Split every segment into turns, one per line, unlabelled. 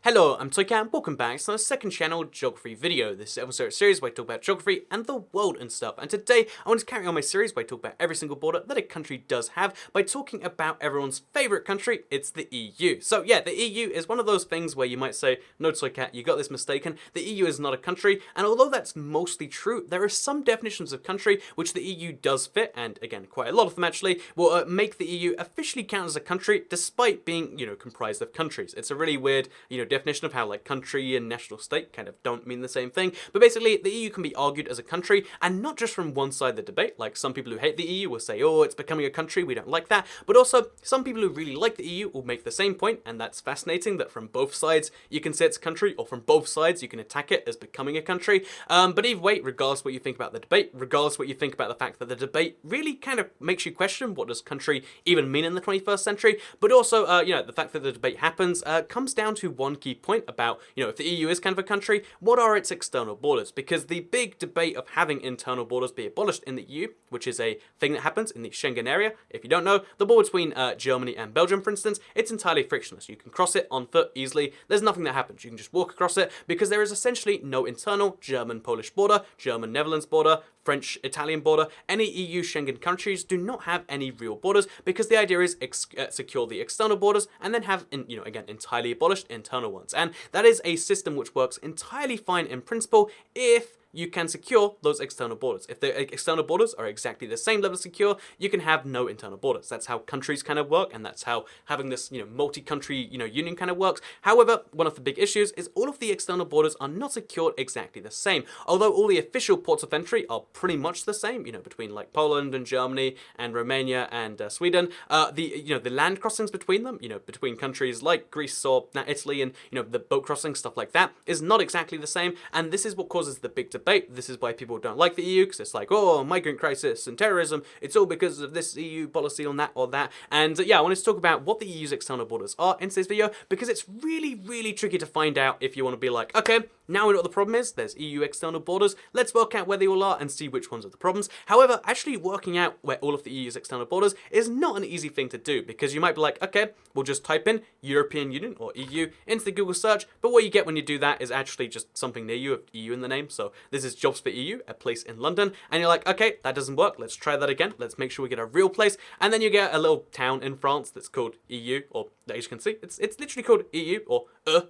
Hello, I'm Toycat and welcome back to the second channel geography video. This is episode series where I talk about geography and the world and stuff. And today I want to carry on my series where I talk about every single border that a country does have by talking about everyone's favourite country, it's the EU. So yeah, the EU is one of those things where you might say, no Toycat, you got this mistaken. The EU is not a country, and although that's mostly true, there are some definitions of country which the EU does fit, and again, quite a lot of them actually, will make the EU officially count as a country despite being, comprised of countries. It's a really weird, definition of how like country and national state kind of don't mean the same thing. But basically, the EU can be argued as a country, and not just from one side of the debate. Like some people who hate the EU will say, oh, it's becoming a country, we don't like that. But also, some people who really like the EU will make the same point, and that's fascinating that from both sides you can say it's a country, or from both sides you can attack it as becoming a country. But either way, regardless what you think about the debate, regardless what you think about the fact that the debate really kind of makes you question what does country even mean in the 21st century, but also, the fact that the debate happens comes down to one key point about, if the EU is kind of a country, what are its external borders? Because the big debate of having internal borders be abolished in the EU, which is a thing that happens in the Schengen area, if you don't know, the border between Germany and Belgium, for instance, it's entirely frictionless. You can cross it on foot easily. There's nothing that happens. You can just walk across it because there is essentially no internal German-Polish border, German-Netherlands border, French-Italian border. Any EU Schengen countries do not have any real borders because the idea is secure the external borders and then have, again, entirely abolished internal ones. And that is a system which works entirely fine in principle if you can secure those external borders. If the external borders are exactly the same level of secure, you can have no internal borders. That's how countries kind of work, and that's how having this, multi-country, union kind of works. However, one of the big issues is all of the external borders are not secured exactly the same. Although all the official ports of entry are pretty much the same, between like Poland and Germany and Romania and Sweden, the land crossings between them, between countries like Greece or Italy and, the boat crossing, stuff like that, is not exactly the same, and this is what causes the big debate. This is why people don't like the EU, because it's like, oh, migrant crisis and terrorism, it's all because of this EU policy on that or that. And yeah, I wanted to talk about what the EU's external borders are in today's video, because it's really, really tricky to find out if you want to be like, okay, now we know what the problem is, there's EU external borders, let's work out where they all are and see which ones are the problems. However, actually working out where all of the EU's external borders is not an easy thing to do, because you might be like, okay, we'll just type in European Union or EU into the Google search, but what you get when you do that is actually just something near you with EU in the name. So this is Jobs for EU, a place in London, and you're like, okay, that doesn't work, let's try that again, let's make sure we get a real place, and then you get a little town in France that's called EU, or as you can see, it's literally called EU, or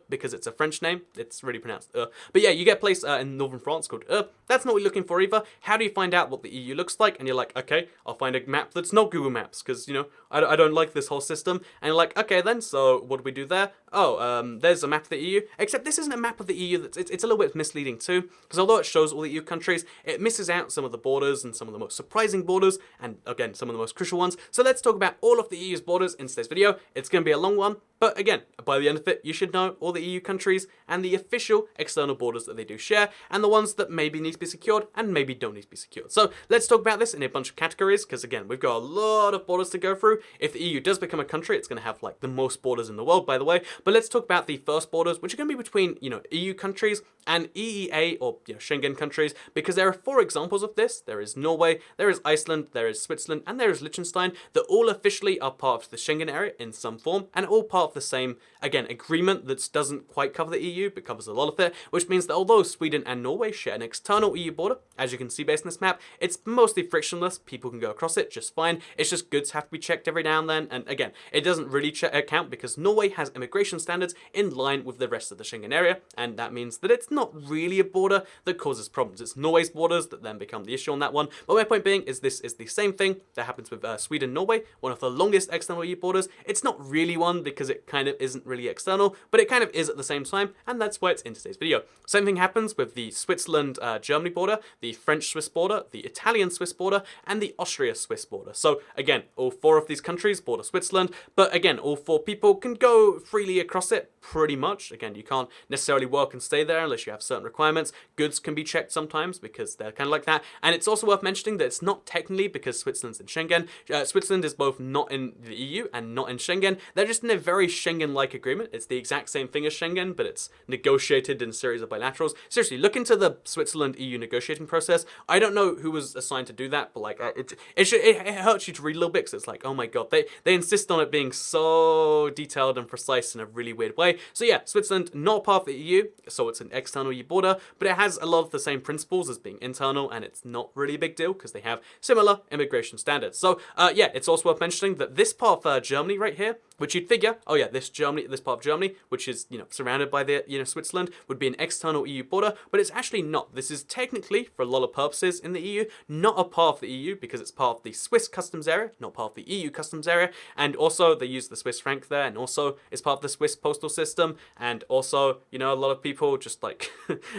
because it's a French name, it's really pronounced But yeah, you get a place in northern France called that's not what you're looking for either. How do you find out what the EU looks like? And you're like, okay, I'll find a map that's not Google Maps, because, I don't like this whole system. And you're like, okay then, so what do we do there? Oh, there's a map of the EU, except this isn't a map of the EU, it's a little bit misleading too, because although it shows all the EU countries, it misses out some of the borders and some of the most surprising borders, and again, some of the most crucial ones. So let's talk about all of the EU's borders in today's video. It's going to be a long one, but again, by the end of it, you should know all the EU countries and the official external borders that they do share, and the ones that maybe need to be secured and maybe don't need to be secured. So let's talk about this in a bunch of categories, because again, we've got a lot of borders to go through. If the EU does become a country, it's going to have like the most borders in the world, by the way. But let's talk about the first borders, which are going to be between, EU countries and EEA or Schengen countries, because there are 4 examples of this. There is Norway, there is Iceland, there is Switzerland, and there is Liechtenstein, that all officially are part of the Schengen area in some form, and all part of the same, again, agreement that doesn't quite cover the EU, but covers a lot of it, which means that although Sweden and Norway share an external EU border, as you can see based on this map, it's mostly frictionless, people can go across it just fine, it's just goods have to be checked every now and then, and again, it doesn't really count because Norway has immigration standards in line with the rest of the Schengen area, and that means that it's not really a border that causes problems. It's Norway's borders that then become the issue on that one. But my point being is this is the same thing that happens with Sweden-Norway, one of the longest external EU borders. It's not really one because it kind of isn't really external, but it kind of is at the same time, and that's why it's in today's video. Same thing happens with the Switzerland-Germany border, the French-Swiss border, the Italian-Swiss border, and the Austria-Swiss border. So again, all 4 of these countries border Switzerland, but again, all 4 people can go freely across it pretty much. Again, you can't necessarily work and stay there unless you have certain requirements. Goods can be checked sometimes because they're kind of like that. And it's also worth mentioning that it's not technically because Switzerland's in Schengen. Switzerland is both not in the EU and not in Schengen. They're just in a very Schengen-like agreement. It's the exact same thing as Schengen, but it's negotiated in a series of bilaterals. Seriously, look into the Switzerland-EU negotiating process. I don't know who was assigned to do that, but like it hurts you to read a little bit because it's like, oh my god, they insist on it being so detailed and precise in a really weird way. So yeah, Switzerland, not part of the EU, so it's an external EU border, but it has a lot of the same principles as being internal, and it's not really a big deal because they have similar immigration standards. So yeah, it's also worth mentioning that this part of Germany right here, which you'd figure, oh yeah, this part of Germany, which is, surrounded by the, Switzerland, would be an external EU border, but it's actually not. This is technically, for a lot of purposes in the EU, not a part of the EU because it's part of the Swiss customs area, not part of the EU customs area, and also they use the Swiss franc there, and also it's part of the Swiss postal system, and also, a lot of people just like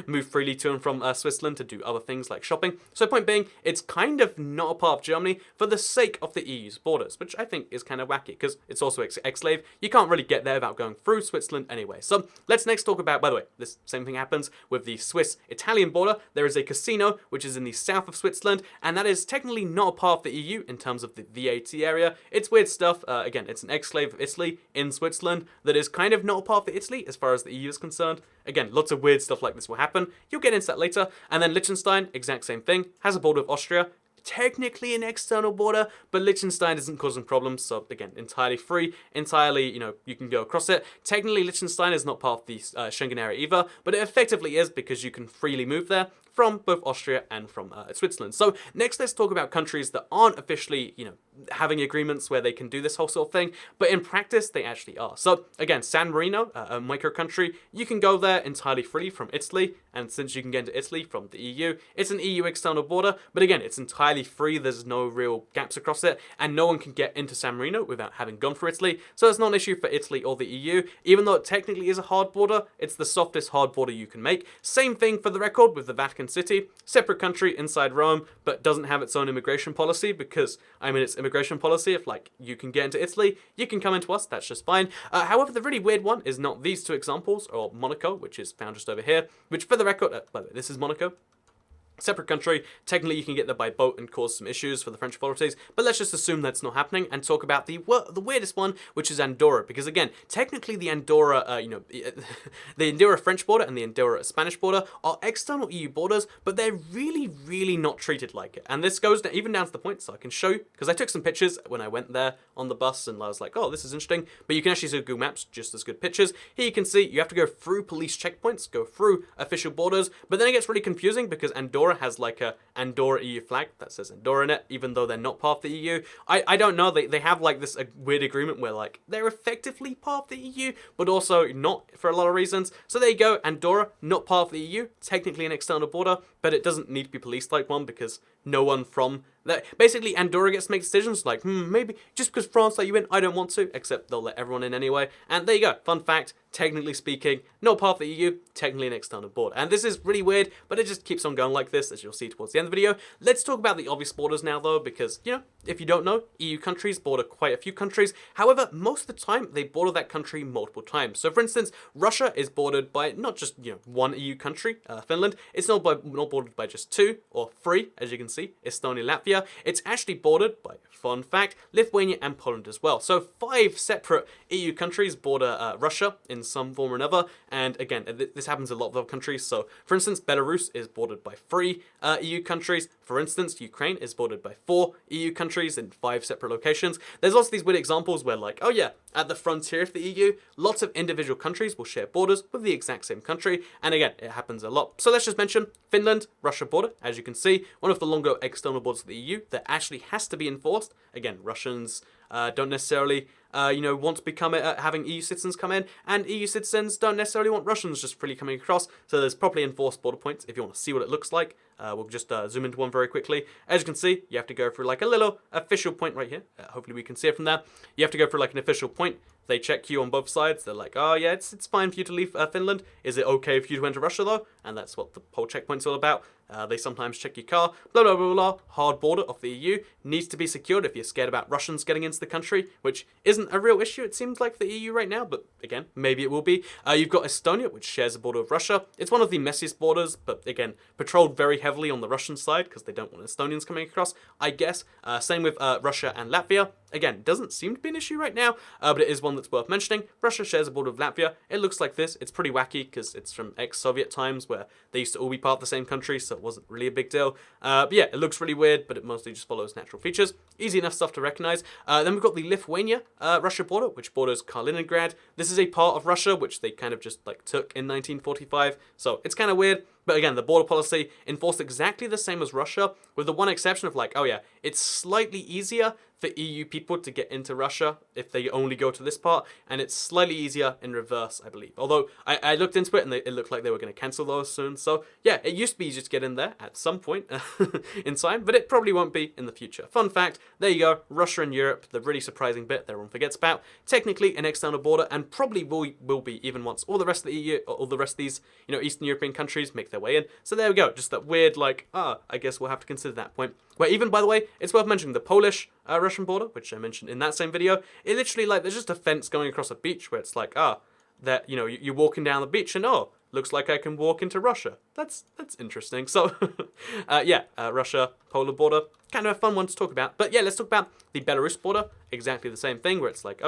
move freely to and from Switzerland to do other things like shopping. So point being, it's kind of not a part of Germany for the sake of the EU's borders, which I think is kind of wacky because it's also ex-slave. You can't really get there without going through Switzerland anyway. So let's next talk about, by the way, this same thing happens with the Swiss-Italian border. There is a casino which is in the south of Switzerland, and that is technically not a part of the EU in terms of the VAT area. It's weird stuff. Again, it's an ex-slave of Italy in Switzerland that is kind of not a part of Italy as far as the EU is concerned. Again, lots of weird stuff like this will happen. You'll get into that later. And then Liechtenstein, exact same thing, has a border with Austria. Technically an external border, but Liechtenstein isn't causing problems, so again, entirely free, entirely, you can go across it. Technically, Liechtenstein is not part of the Schengen area either, but it effectively is because you can freely move there from both Austria and from Switzerland. So next, let's talk about countries that aren't officially, having agreements where they can do this whole sort of thing, but in practice, they actually are. So again, San Marino, a micro country, you can go there entirely free from Italy, and since you can get into Italy from the EU, it's an EU external border, but again, it's entirely free, there's no real gaps across it, and no one can get into San Marino without having gone through Italy, so it's not an issue for Italy or the EU, even though it technically is a hard border, it's the softest hard border you can make. Same thing for the record with the Vatican City, separate country inside Rome, but doesn't have its own immigration policy because, it's immigration policy, if you can get into Italy, you can come into us, that's just fine. However, the really weird one is not these two examples, or Monaco, which is found just over here, which for the record, by the way, this is Monaco. Separate country, technically you can get there by boat and cause some issues for the French authorities, but let's just assume that's not happening and talk about the weirdest one, which is Andorra, because again, technically the Andorra, the Andorra French border and the Andorra Spanish border are external EU borders, but they're really, really not treated like it. And this goes even down to the point, so I can show you, because I took some pictures when I went there on the bus, and I was like, oh, this is interesting, but you can actually see Google Maps, just as good pictures. Here you can see you have to go through police checkpoints, go through official borders, but then it gets really confusing because Andorra has like a Andorra EU flag that says Andorra in it, even though they're not part of the EU. I don't know, they have like this weird agreement where like they're effectively part of the EU, but also not for a lot of reasons. So there you go, Andorra, not part of the EU, technically an external border, but it doesn't need to be policed like one because no one from that. Basically, Andorra gets to make decisions like, maybe just because France let you in, I don't want to, except they'll let everyone in anyway. And there you go, fun fact, technically speaking, not part of the EU, technically an external border. And this is really weird, but it just keeps on going like this, as you'll see towards the end of the video. Let's talk about the obvious borders now, though, because, if you don't know, EU countries border quite a few countries. However, most of the time, they border that country multiple times. So, for instance, Russia is bordered by not just, one EU country, Finland. It's not bordered by just two or three, as you can see, Estonia, Latvia. It's actually bordered by, fun fact, Lithuania and Poland as well. So 5 separate EU countries border Russia in some form or another. And again, this happens in a lot of other countries. So for instance, Belarus is bordered by 3 EU countries. For instance, Ukraine is bordered by 4 EU countries in 5 separate locations. There's also these weird examples where like, oh yeah, at the frontier of the EU, lots of individual countries will share borders with the exact same country. And again, it happens a lot. So let's just mention Finland, Russia border. As you can see, one of the longer external borders of the EU that actually has to be enforced. Again, Russians don't necessarily want to become having EU citizens come in, and EU citizens don't necessarily want Russians just freely coming across. So there's properly enforced border points. If you want to see what it looks like, we'll just zoom into one very quickly. As you can see, you have to go through like a little official point right here. Hopefully we can see it from there. You have to go through like an official point. They check you on both sides. They're like, oh yeah, it's fine for you to leave Finland. Is it okay for you to enter Russia though? And that's what the whole checkpoint's all about. They sometimes check your car. Blah, blah, blah, blah. Hard border of the EU needs to be secured if you're scared about Russians getting into the country, which isn't a real issue, it seems like, for the EU right now, but again, maybe it will be. You've got Estonia, which shares a border with Russia. It's one of the messiest borders, but again, patrolled very heavily on the Russian side because they don't want Estonians coming across, I guess. Same with Russia and Latvia. Again, doesn't seem to be an issue right now, but it is one that's worth mentioning. Russia shares a border with Latvia. It looks like this. It's pretty wacky because it's from ex-Soviet times where they used to all be part of the same country, so it wasn't really a big deal. But yeah, it looks really weird, but it mostly just follows natural features. Easy enough stuff to recognize. Then we've got the Lithuania-Russia border, which borders Kaliningrad. This is a part of Russia, which they kind of just like took in 1945, so it's kind of weird. But again, the border policy enforced exactly the same as Russia, with the one exception of like, oh yeah, it's slightly easier for EU people to get into Russia if they only go to this part, and it's slightly easier in reverse, I believe. Although, I looked into it, and it looked like they were going to cancel those soon. So, yeah, it used to be easy to get in there at some point in time, but it probably won't be in the future. Fun fact, there you go, Russia and Europe, the really surprising bit that everyone forgets about, technically an external border, and probably will be even once all the rest of the EU, or all the rest of these, Eastern European countries make their way in. So there we go, just that weird, like, I guess we'll have to consider that point. Where even, by the way, it's worth mentioning the Polish-Russian border, which I mentioned in that same video, it literally, like, there's just a fence going across a beach where it's like, that, you're walking down the beach and, looks like I can walk into Russia. That's interesting. So, Russia-Poland border, kind of a fun one to talk about. But yeah, let's talk about the Belarus border. Exactly the same thing, where it's like,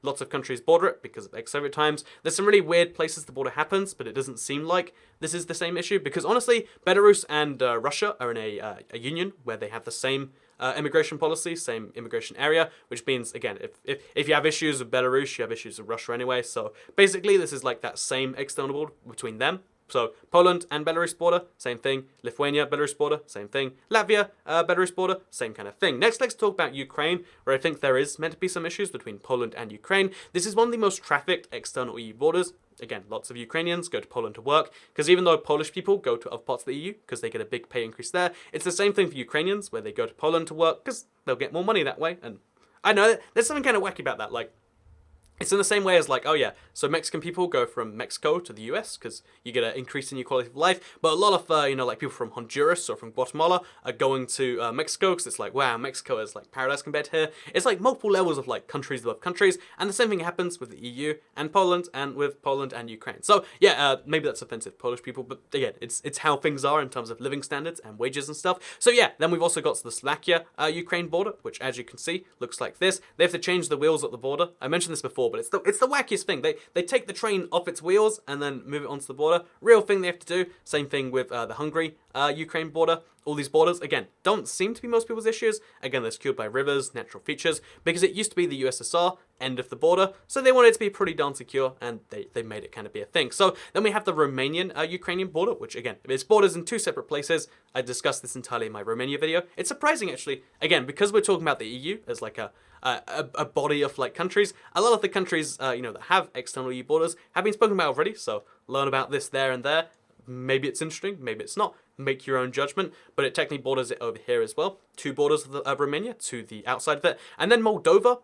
lots of countries border it because of ex-Soviet times. There's some really weird places the border happens, but it doesn't seem like this is the same issue, because honestly, Belarus and Russia are in a union where they have the same immigration policy, same immigration area, which means, again, if you have issues with Belarus, you have issues with Russia anyway. So basically, this is like that same external border between them. So Poland and Belarus border, same thing. Lithuania, Belarus border, same thing. Latvia, Belarus border, same kind of thing. Next, let's talk about Ukraine, where I think there is meant to be some issues between Poland and Ukraine. This is one of the most trafficked external EU borders. Again, lots of Ukrainians go to Poland to work, because even though Polish people go to other parts of the EU because they get a big pay increase there, it's the same thing for Ukrainians, where they go to Poland to work because they'll get more money that way. And I know there's something kind of wacky about that, like, it's in the same way as like, so Mexican people go from Mexico to the US because you get an increase in your quality of life. But a lot of, like people from Honduras or from Guatemala are going to Mexico because it's like, wow, Mexico is like paradise compared to here. It's like multiple levels of like countries above countries. And the same thing happens with the EU and Poland and with Poland and Ukraine. So yeah, maybe that's offensive to Polish people, but again, it's how things are in terms of living standards and wages and stuff. So yeah, then we've also got the Slovakia-Ukraine border, which as you can see, looks like this. They have to change the wheels at the border. I mentioned this before, but it's the wackiest thing. They take the train off its wheels and then move it onto the border. Real thing they have to do. Same thing with the Hungary Ukraine border. All these borders, again, don't seem to be most people's issues. Again, they're secured by rivers, natural features, because it used to be the USSR, end of the border, so they wanted it to be pretty darn secure, and they made it kind of be a thing. So then we have the Romanian-Ukrainian border, which again, it's borders in two separate places. I discussed this entirely in my Romania video. It's surprising, actually, again, because we're talking about the EU as like a body of like countries. A lot of the countries, that have external EU borders have been spoken about already, so learn about this there and there. Maybe it's interesting, maybe it's not. Make your own judgment, but it technically borders it over here as well. Two borders of Romania to the outside of it. And then Moldova,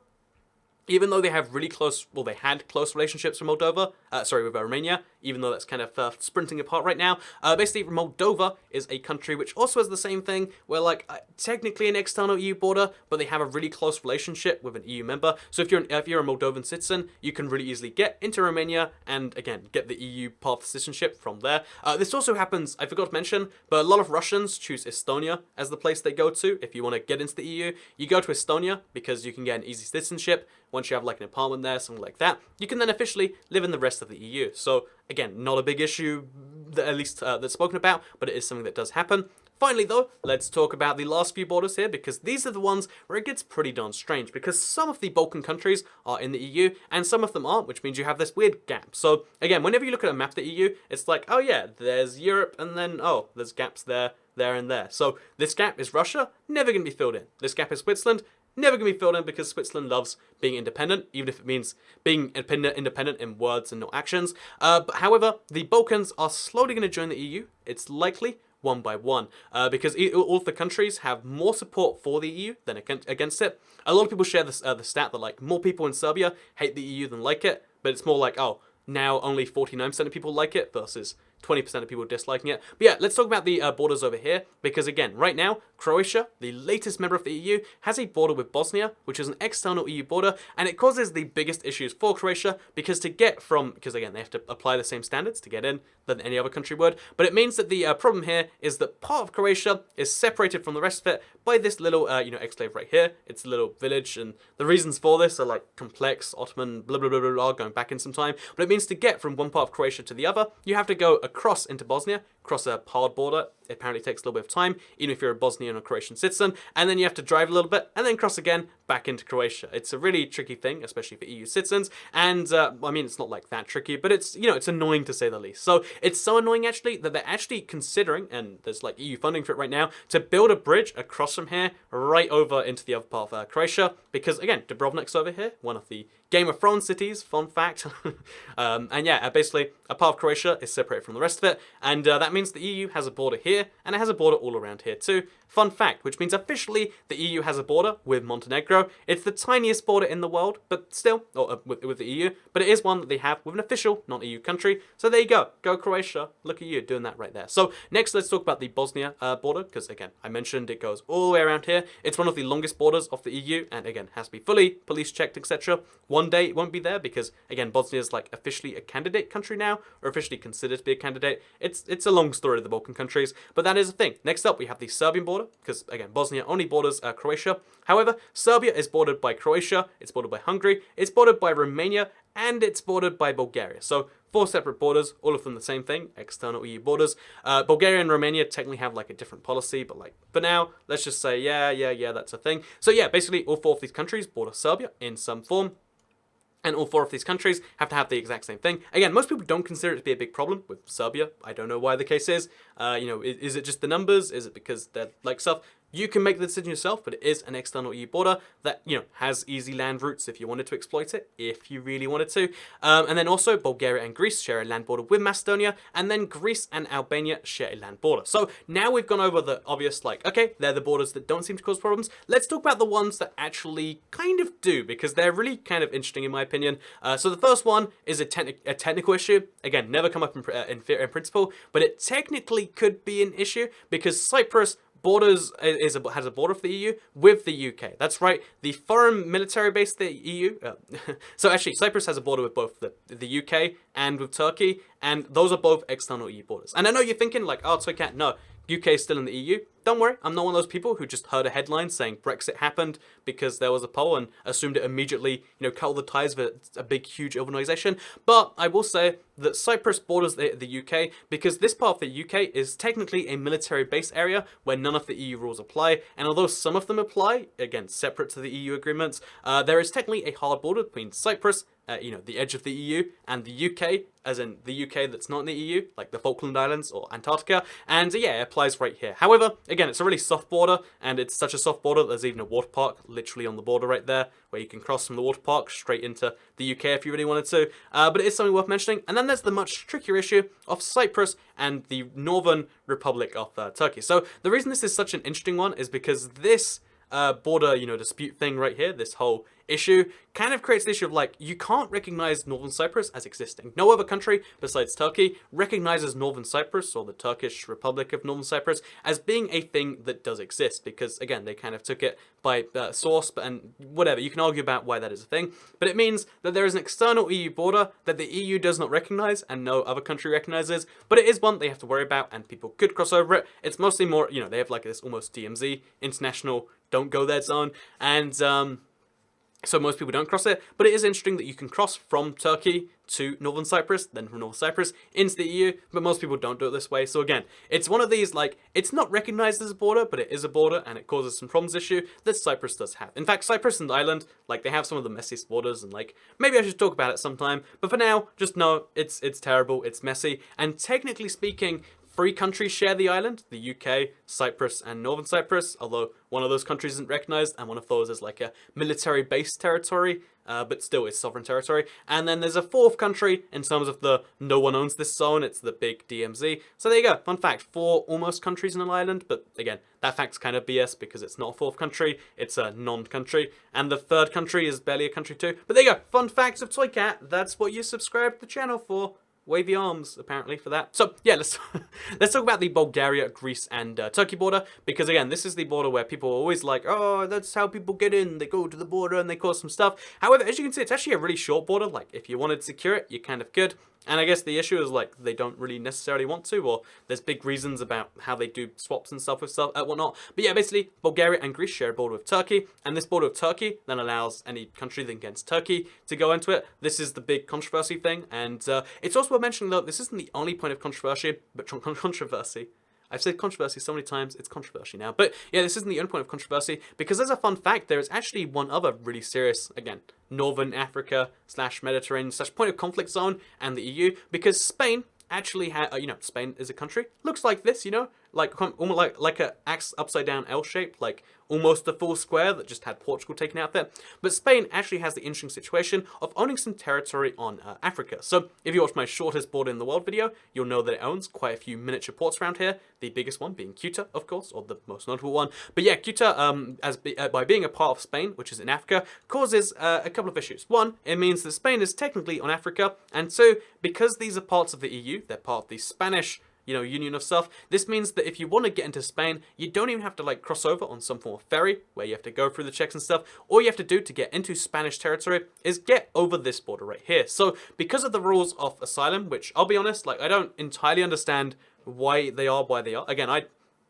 even though they have really close, they had close relationships with with Romania, even though that's kind of sprinting apart right now. Basically, Moldova is a country which also has the same thing, where like technically an external EU border, but they have a really close relationship with an EU member. So if you're a Moldovan citizen, you can really easily get into Romania and again get the EU path citizenship from there. This also happens, I forgot to mention, but a lot of Russians choose Estonia as the place they go to if you want to get into the EU. You go to Estonia because you can get an easy citizenship. Once you have like an apartment there, something like that, you can then officially live in the rest of the EU. So again, not a big issue, at least that's spoken about, but it is something that does happen. Finally though, let's talk about the last few borders here, because these are the ones where it gets pretty darn strange, because some of the Balkan countries are in the EU and some of them aren't, which means you have this weird gap. So again, whenever you look at a map of the EU, it's like, there's Europe, and then, there's gaps there, and there. So this gap is Russia, never going to be filled in. This gap is Switzerland, never going to be filled in, because Switzerland loves being independent, even if it means being independent in words and not actions. But however, the Balkans are slowly going to join the EU. It's likely one by one, because all of the countries have more support for the EU than against it. A lot of people share the stat that like more people in Serbia hate the EU than like it, but it's more like, now only 49% of people like it versus 20% of people disliking it. But yeah, let's talk about the borders over here, because again, right now, Croatia, the latest member of the EU, has a border with Bosnia, which is an external EU border, and it causes the biggest issues for Croatia, because again, they have to apply the same standards to get in than any other country would, but it means that the problem here is that part of Croatia is separated from the rest of it by this little, exclave right here. It's a little village, and the reasons for this are like complex, Ottoman, blah, blah, blah, blah, blah, going back in some time, but it means to get from one part of Croatia to the other, you have to go across into Bosnia, cross a hard border. It apparently takes a little bit of time, even if you're a Bosnian or Croatian citizen, and then you have to drive a little bit, and then cross again back into Croatia. It's a really tricky thing, especially for EU citizens, and I mean, it's not like that tricky, but it's, you know, it's annoying to say the least. So it's so annoying actually that they're actually considering, and there's like EU funding for it right now, to build a bridge across from here right over into the other part of Croatia, because again, Dubrovnik's over here, one of the Game of Thrones cities, fun fact. And yeah, basically a part of Croatia is separated from the rest of it, and that means the EU has a border here, and it has a border all around here too. Fun fact, which means officially the EU has a border with Montenegro. It's the tiniest border in the world, but still, or with the EU, but it is one that they have with an official non-EU country. So there you go. Go Croatia. Look at you doing that right there. So next, let's talk about the Bosnia border, because again, I mentioned it goes all the way around here. It's one of the longest borders of the EU, and again, has to be fully police checked, etc. One day it won't be there because, again, Bosnia is like officially a candidate country now, or officially considered to be a candidate. It's a long story of the Balkan countries, but that is a thing. Next up, we have the Serbian border, because again, Bosnia only borders Croatia. However, Serbia is bordered by Croatia, it's bordered by Hungary, it's bordered by Romania, and it's bordered by Bulgaria. So 4 separate borders, all of them the same thing, external EU borders. Bulgaria and Romania technically have like a different policy, but like for now, let's just say yeah, that's a thing. So yeah, basically all 4 of these countries border Serbia in some form. And all 4 of these countries have to have the exact same thing. Again, most people don't consider it to be a big problem with Serbia. I don't know why the case is. You know, is it just the numbers? Is it because they're like stuff? You can make the decision yourself, but it is an external EU border that, you know, has easy land routes if you wanted to exploit it, if you really wanted to. And then also Bulgaria and Greece share a land border with Macedonia, and then Greece and Albania share a land border. So now we've gone over the obvious, like, okay, they're the borders that don't seem to cause problems. Let's talk about the ones that actually kind of do, because they're really kind of interesting in my opinion. So the first one is a technical issue. Again, never come up in principle, but it technically could be an issue because Cyprus has a border of the EU with the UK. That's right, the foreign military base of the EU. So actually, Cyprus has a border with both the UK and with Turkey, and those are both external EU borders. And I know you're thinking like, oh, Toycat, no, UK is still in the EU. Don't worry, I'm not one of those people who just heard a headline saying Brexit happened because there was a poll and assumed it immediately, you know, cut all the ties with a big, huge organisation. But I will say that Cyprus borders the UK because this part of the UK is technically a military base area where none of the EU rules apply. And although some of them apply, again, separate to the EU agreements, there is technically a hard border between Cyprus, you know, the edge of the EU, and the UK, as in the UK that's not in the EU, like the Falkland Islands or Antarctica, and yeah, it applies right here. However, again, it's a really soft border, and it's such a soft border that there's even a water park literally on the border right there, where you can cross from the water park straight into the UK if you really wanted to, but it is something worth mentioning. And then there's the much trickier issue of Cyprus and the Northern Republic of Turkey. So the reason this is such an interesting one is because this border, you know, dispute thing right here, this whole issue, kind of creates the issue of like, you can't recognize Northern Cyprus as existing. No other country besides Turkey recognizes Northern Cyprus, or the Turkish Republic of Northern Cyprus, as being a thing that does exist, because again, they kind of took it by source, and whatever, you can argue about why that is a thing, but it means that there is an external EU border that the EU does not recognize and no other country recognizes, but it is one they have to worry about, and people could cross over it. It's mostly more, you know, they have like this almost DMZ, international don't go there zone, and so most people don't cross it, but it is interesting that you can cross from Turkey to Northern Cyprus, then from Northern Cyprus into the EU, but most people don't do it this way. So again, it's one of these, like, it's not recognized as a border, but it is a border, and it causes some problems issue that Cyprus does have. In fact, Cyprus and the island, like, they have some of the messiest borders, and like, maybe I should talk about it sometime, but for now, just know it's terrible, it's messy, and technically speaking, 3 countries share the island, the UK, Cyprus, and Northern Cyprus, although one of those countries isn't recognized, and one of those is like a military base territory, but still it's sovereign territory. And then there's a 4th country in terms of the no one owns this zone, it's the big DMZ. So there you go, fun fact, 4 almost countries in an island, but again, that fact's kind of BS because it's not a 4th country, it's a non-country. And the 3rd country is barely a country too. But there you go, fun facts of Toycat, that's what you subscribe to the channel for. Wavy arms, apparently, for that. So, yeah, let's talk about the Bulgaria, Greece, and Turkey border, because, again, this is the border where people are always like, oh, that's how people get in. They go to the border and they cause some stuff. However, as you can see, it's actually a really short border. Like, if you wanted to secure it, you kind of could. And I guess the issue is like they don't really necessarily want to, or there's big reasons about how they do swaps and stuff with stuff whatnot. But yeah, basically Bulgaria and Greece share a border with Turkey, and this border with Turkey then allows any country that against Turkey to go into it. This is the big controversy thing, and it's also worth mentioning though this isn't the only point of controversy, but controversy. I've said controversy so many times, it's controversy now. But yeah, this isn't the only point of controversy, because as a fun fact, there is actually one other really serious, again, Northern Africa / Mediterranean / point of conflict zone and the EU, because Spain actually had, Spain is a country, looks like this, almost like a axe upside down L shape, like almost a full square that just had Portugal taken out there. But Spain actually has the interesting situation of owning some territory on Africa. So if you watch my shortest border in the world video, you'll know that it owns quite a few miniature ports around here. The biggest one being Ceuta, of course, or the most notable one. But yeah, Ceuta, by being a part of Spain, which is in Africa, causes a couple of issues. One, it means that Spain is technically on Africa, and two, because these are parts of the EU, they're part of the Spanish union of stuff. This means that if you want to get into Spain, you don't even have to like cross over on some form of ferry where you have to go through the checks and stuff. All you have to do to get into Spanish territory is get over this border right here. So because of the rules of asylum, which I'll be honest, like I don't entirely understand why they are. Again, I'm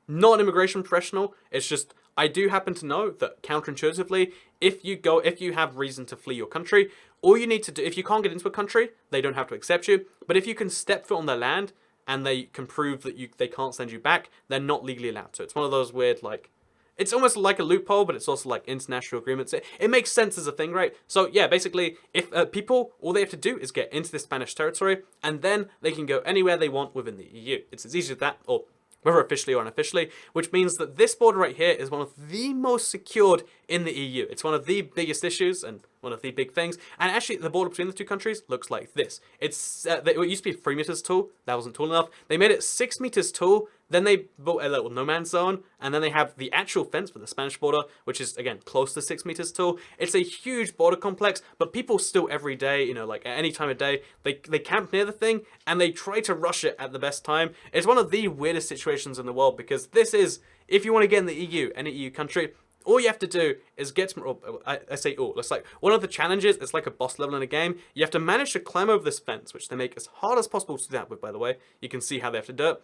not an immigration professional. It's just I do happen to know that counterintuitively, if you have reason to flee your country, all you need to do, if you can't get into a country, they don't have to accept you. But if you can step foot on their land, and they can prove that they can't send you back, they're not legally allowed to. It's one of those weird, like, it's almost like a loophole, but it's also like international agreements. It makes sense as a thing, right? So yeah, basically, if people, all they have to do is get into the Spanish territory, and then they can go anywhere they want within the EU. It's as easy as that, or whether officially or unofficially, which means that this border right here is one of the most secured in the EU. It's one of the biggest issues and one of the big things. And actually, the border between the two countries looks like this. It used to be 3 meters tall. That wasn't tall enough. They made it 6 meters tall. Then they built a little no man's zone, and then they have the actual fence for the Spanish border, which is, again, close to 6 meters tall. It's a huge border complex, but people still every day, like at any time of day, they camp near the thing, and they try to rush it at the best time. It's one of the weirdest situations in the world, because this is, if you want to get in the EU, any EU country, all you have to do is get to, I say all, it's like one of the challenges, it's like a boss level in a game. You have to manage to climb over this fence, which they make as hard as possible to do that with, by the way. You can see how they have to do it.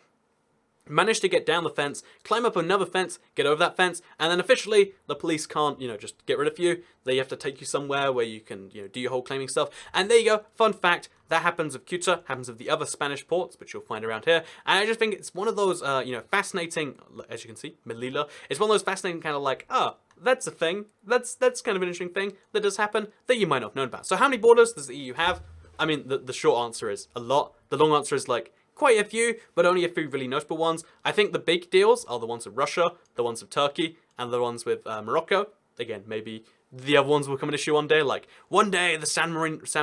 Manage to get down the fence, climb up another fence, get over that fence, and then officially the police can't, just get rid of you. They have to take you somewhere where you can, do your whole claiming stuff. And there you go. Fun fact, that happens with Ceuta, happens with the other Spanish ports, which you'll find around here. And I just think it's one of those, fascinating, as you can see, Melilla. It's one of those fascinating kind of like, that's a thing. That's kind of an interesting thing that does happen that you might not have known about. So how many borders does the EU have? I mean, the short answer is a lot. The long answer is like, quite a few, but only a few really notable ones. I think the big deals are the ones with Russia, the ones with Turkey, and the ones with Morocco. Again, maybe the other ones will come an issue one day, like one day the San Marinese?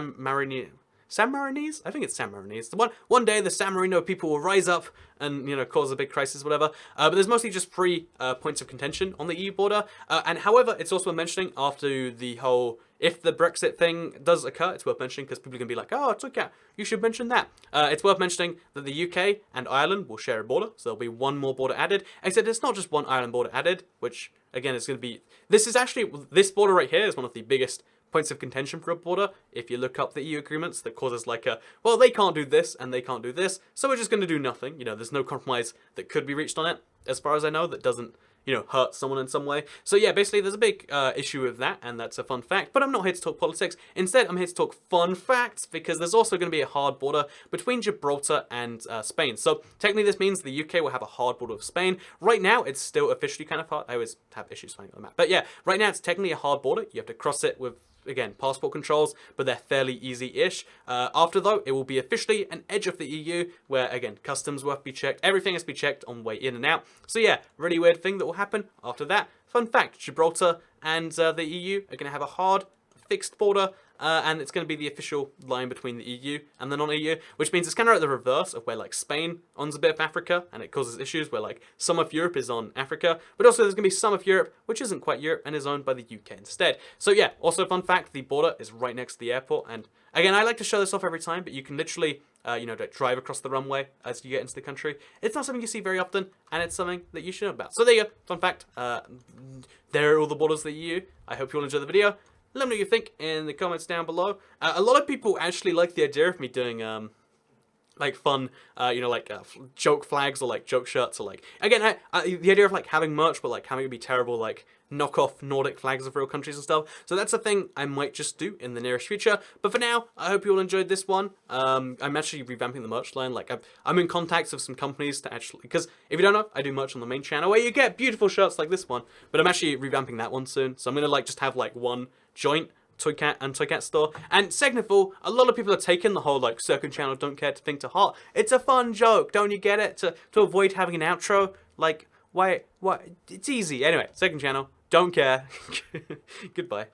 I think it's San Marinese. One day the San Marino people will rise up and, cause a big crisis, whatever. But there's mostly just 3 points of contention on the EU border. And however, it's also worth mentioning after the whole, if the Brexit thing does occur, it's worth mentioning because people are going to be like, oh, it's okay, you should mention that. It's worth mentioning that the UK and Ireland will share a border, so there'll be one more border added. Except it's not just one Ireland border added, which, again, is going to be, this border right here is one of the biggest points of contention for a border. If you look up the EU agreements, that causes like well, they can't do this and they can't do this, so we're just going to do nothing. There's no compromise that could be reached on it, as far as I know, that doesn't, hurt someone in some way. So yeah, basically there's a big issue with that, and that's a fun fact. But I'm not here to talk politics. Instead, I'm here to talk fun facts, because there's also going to be a hard border between Gibraltar and Spain. So technically this means the UK will have a hard border with Spain. Right now, it's still officially kind of hard. I always have issues finding the map. But yeah, right now it's technically a hard border. You have to cross it with, again, passport controls, but they're fairly easy-ish. After, though, it will be officially an edge of the EU, where, again, customs will have to be checked. Everything has to be checked on way in and out. So yeah, really weird thing that will happen after that. Fun fact, Gibraltar and the EU are going to have a hard, fixed border, and it's going to be the official line between the EU and the non-EU, which means it's kind of like the reverse of where, like, Spain owns a bit of Africa, and it causes issues where, like, some of Europe is on Africa, but also there's going to be some of Europe which isn't quite Europe and is owned by the UK instead. So yeah, also fun fact, the border is right next to the airport, and again, I like to show this off every time, but you can literally, drive across the runway as you get into the country. It's not something you see very often, and it's something that you should know about. So there you go, fun fact. There are all the borders of the EU. I hope you all enjoy the video. Let me know what you think in the comments down below. A lot of people actually like the idea of me doing like fun, joke flags or like joke shirts or like again, the idea of like having merch, but like having it be terrible, like knockoff Nordic flags of real countries and stuff. So that's a thing I might just do in the nearest future. But for now, I hope you all enjoyed this one. I'm actually revamping the merch line. Like I'm in contacts with some companies to actually, because if you don't know, I do merch on the main channel where you get beautiful shirts like this one. But I'm actually revamping that one soon. So I'm gonna like just have like one joint Toy Cat and Toy Cat store. And second of all, a lot of people are taking the whole like second channel don't care to think to heart. It's a fun joke, don't you get it? To avoid having an outro, like why it's easy. Anyway, second channel, don't care. Goodbye.